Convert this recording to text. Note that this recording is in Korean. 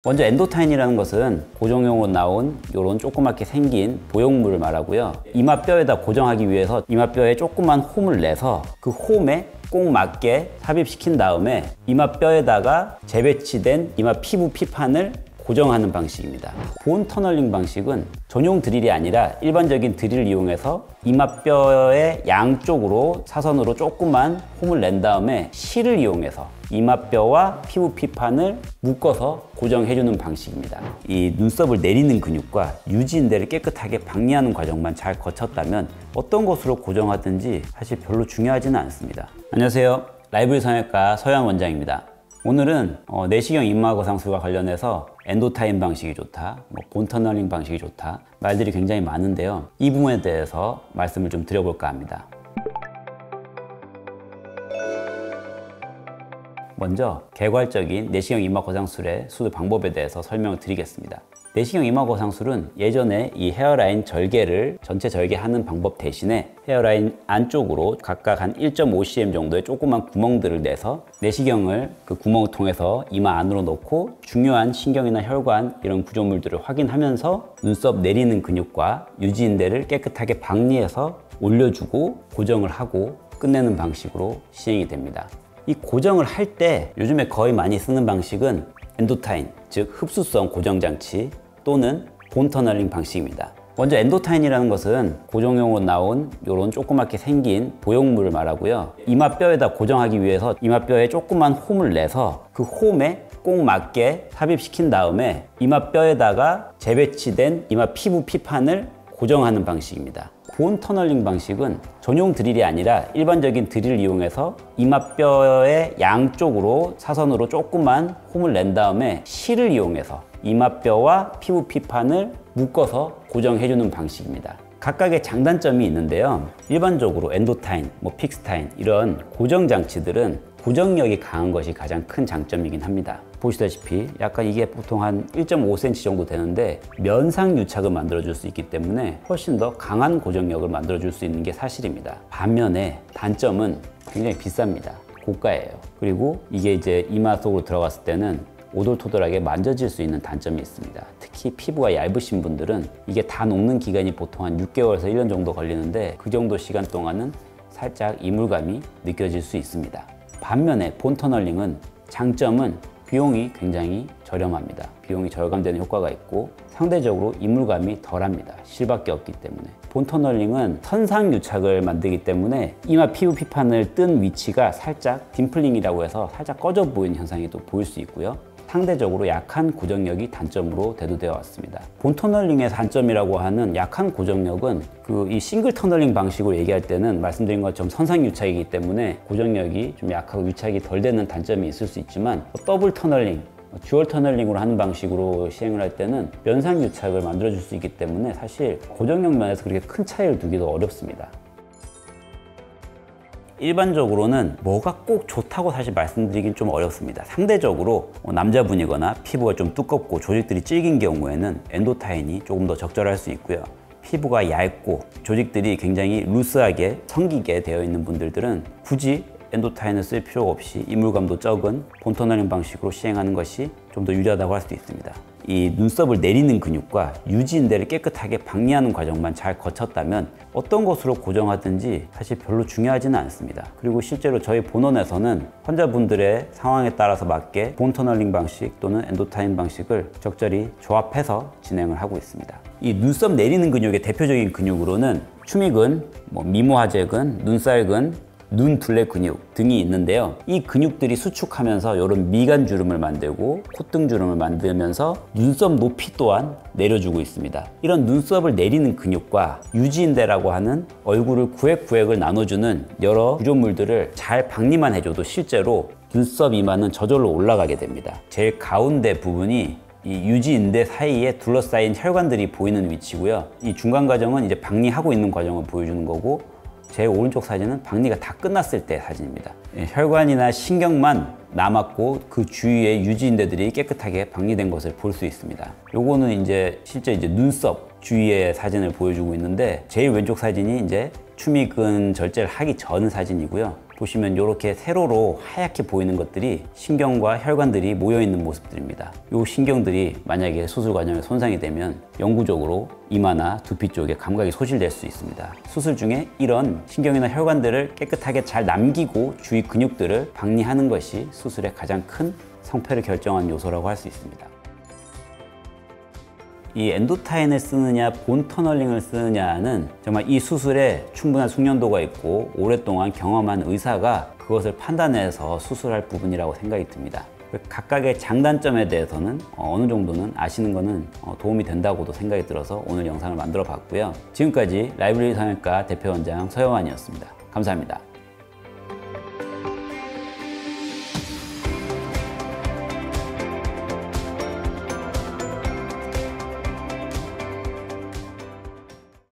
먼저 엔도타인이라는 것은 고정형으로 나온 이런 조그맣게 생긴 보형물을 말하고요. 이마뼈에다 고정하기 위해서 이마뼈에 조그만 홈을 내서 그 홈에 꼭 맞게 삽입시킨 다음에 이마뼈에다가 재배치된 이마 피부 피판을 고정하는 방식입니다. 본 터널링 방식은 전용 드릴이 아니라 일반적인 드릴을 이용해서 이마뼈의 양쪽으로 사선으로 조그만 홈을 낸 다음에 실을 이용해서 이마뼈와 피부 피판을 묶어서 고정해주는 방식입니다. 이 눈썹을 내리는 근육과 유지인대를 깨끗하게 박리하는 과정만 잘 거쳤다면 어떤 것으로 고정하든지 사실 별로 중요하지는 않습니다. 안녕하세요. 라이브리 성형외과 서양 원장입니다. 오늘은 내시경 이마거상술과 관련해서 엔도타인 방식이 좋다, 본 터널링 방식이 좋다 말들이 굉장히 많은데요. 이 부분에 대해서 말씀을 좀 드려볼까 합니다. 먼저 개괄적인 내시경 이마거상술의 수술 방법에 대해서 설명을 드리겠습니다. 내시경 이마거상술은 예전에 이 헤어라인 절개를 전체 절개하는 방법 대신에 헤어라인 안쪽으로 각각 한 1.5cm 정도의 조그만 구멍들을 내서 내시경을 그 구멍을 통해서 이마 안으로 넣고 중요한 신경이나 혈관 이런 구조물들을 확인하면서 눈썹 내리는 근육과 유지인대를 깨끗하게 박리해서 올려주고 고정을 하고 끝내는 방식으로 시행이 됩니다. 이 고정을 할 때 요즘에 거의 많이 쓰는 방식은 엔도타인, 즉 흡수성 고정장치 또는 본 터널링 방식입니다. 먼저 엔도타인이라는 것은 고정형으로 나온 이런 조그맣게 생긴 보형물을 말하고요. 이마뼈에다 고정하기 위해서 이마뼈에 조그만 홈을 내서 그 홈에 꼭 맞게 삽입시킨 다음에 이마뼈에다가 재배치된 이마 피부 피판을 고정하는 방식입니다. 본 터널링 방식은 전용 드릴이 아니라 일반적인 드릴을 이용해서 이마뼈의 양쪽으로 사선으로 조그만 홈을 낸 다음에 실을 이용해서 이마뼈와 피부 피판을 묶어서 고정해주는 방식입니다. 각각의 장단점이 있는데요. 일반적으로 엔도타인, 픽스타인 이런 고정 장치들은 고정력이 강한 것이 가장 큰 장점이긴 합니다. 보시다시피 약간 이게 보통 한 1.5cm 정도 되는데 면상 유착을 만들어줄 수 있기 때문에 훨씬 더 강한 고정력을 만들어줄 수 있는 게 사실입니다. 반면에 단점은 굉장히 비쌉니다. 고가예요. 그리고 이게 이제 이마 속으로 들어갔을 때는 오돌토돌하게 만져질 수 있는 단점이 있습니다. 특히 피부가 얇으신 분들은 이게 다 녹는 기간이 보통 한 6개월에서 1년 정도 걸리는데 그 정도 시간 동안은 살짝 이물감이 느껴질 수 있습니다. 반면에 본 터널링은 장점은 비용이 굉장히 저렴합니다. 비용이 절감되는 효과가 있고 상대적으로 이물감이 덜합니다. 실밖에 없기 때문에. 본 터널링은 선상 유착을 만들기 때문에 이마 피부 피판을 뜬 위치가 살짝 딤플링이라고 해서 살짝 꺼져 보이는 현상이 또 보일 수 있고요. 상대적으로 약한 고정력이 단점으로 대두되어 왔습니다. 본 터널링의 단점이라고 하는 약한 고정력은 이 싱글 터널링 방식으로 얘기할 때는 말씀드린 것처럼 선상 유착이기 때문에 고정력이 좀 약하고 유착이 덜 되는 단점이 있을 수 있지만 더블 터널링, 듀얼 터널링으로 하는 방식으로 시행을 할 때는 면상 유착을 만들어줄 수 있기 때문에 사실 고정력 면에서 그렇게 큰 차이를 두기도 어렵습니다. 일반적으로는 뭐가 꼭 좋다고 사실 말씀드리긴 좀 어렵습니다. 상대적으로 남자분이거나 피부가 좀 두껍고 조직들이 질긴 경우에는 엔도타인이 조금 더 적절할 수 있고요. 피부가 얇고 조직들이 굉장히 루스하게 성기게 되어 있는 분들은 굳이 엔도타인을 쓸 필요가 없이 이물감도 적은 본 터널링 방식으로 시행하는 것이 좀 더 유리하다고 할 수도 있습니다. 이 눈썹을 내리는 근육과 유지인대를 깨끗하게 박리하는 과정만 잘 거쳤다면 어떤 것으로 고정하든지 사실 별로 중요하지는 않습니다. 그리고 실제로 저희 본원에서는 환자분들의 상황에 따라서 맞게 본 터널링 방식 또는 엔도타인 방식을 적절히 조합해서 진행을 하고 있습니다. 이 눈썹 내리는 근육의 대표적인 근육으로는 추미근, 미모하재근, 눈살근, 눈둘레 근육 등이 있는데요. 이 근육들이 수축하면서 이런 미간주름을 만들고 콧등주름을 만들면서 눈썹 높이 또한 내려주고 있습니다. 이런 눈썹을 내리는 근육과 유지인대라고 하는 얼굴을 구획구획을 나눠주는 여러 구조물들을 잘 박리만 해줘도 실제로 눈썹 이마는 저절로 올라가게 됩니다. 제일 가운데 부분이 이 유지인대 사이에 둘러싸인 혈관들이 보이는 위치고요. 이 중간 과정은 이제 박리하고 있는 과정을 보여주는 거고 제 오른쪽 사진은 박리가 다 끝났을 때 사진입니다. 혈관이나 신경만 남았고 그 주위에 유지인대들이 깨끗하게 박리된 것을 볼 수 있습니다. 요거는 실제 눈썹 주위의 사진을 보여주고 있는데 제일 왼쪽 사진이 추미근 절제를 하기 전 사진이고요. 보시면 이렇게 세로로 하얗게 보이는 것들이 신경과 혈관들이 모여 있는 모습들입니다. 이 신경들이 만약에 수술 과정에 손상이 되면 영구적으로 이마나 두피 쪽에 감각이 소실될 수 있습니다. 수술 중에 이런 신경이나 혈관들을 깨끗하게 잘 남기고 주위 근육들을 박리하는 것이 수술의 가장 큰 성패를 결정한 요소라고 할 수 있습니다. 이 엔도타인을 쓰느냐 본 터널링을 쓰느냐는 정말 이 수술에 충분한 숙련도가 있고 오랫동안 경험한 의사가 그것을 판단해서 수술할 부분이라고 생각이 듭니다. 각각의 장단점에 대해서는 어느 정도는 아시는 것은 도움이 된다고도 생각이 들어서 오늘 영상을 만들어 봤고요. 지금까지 라이브러리 성형외과 대표원장 서영환이었습니다. 감사합니다.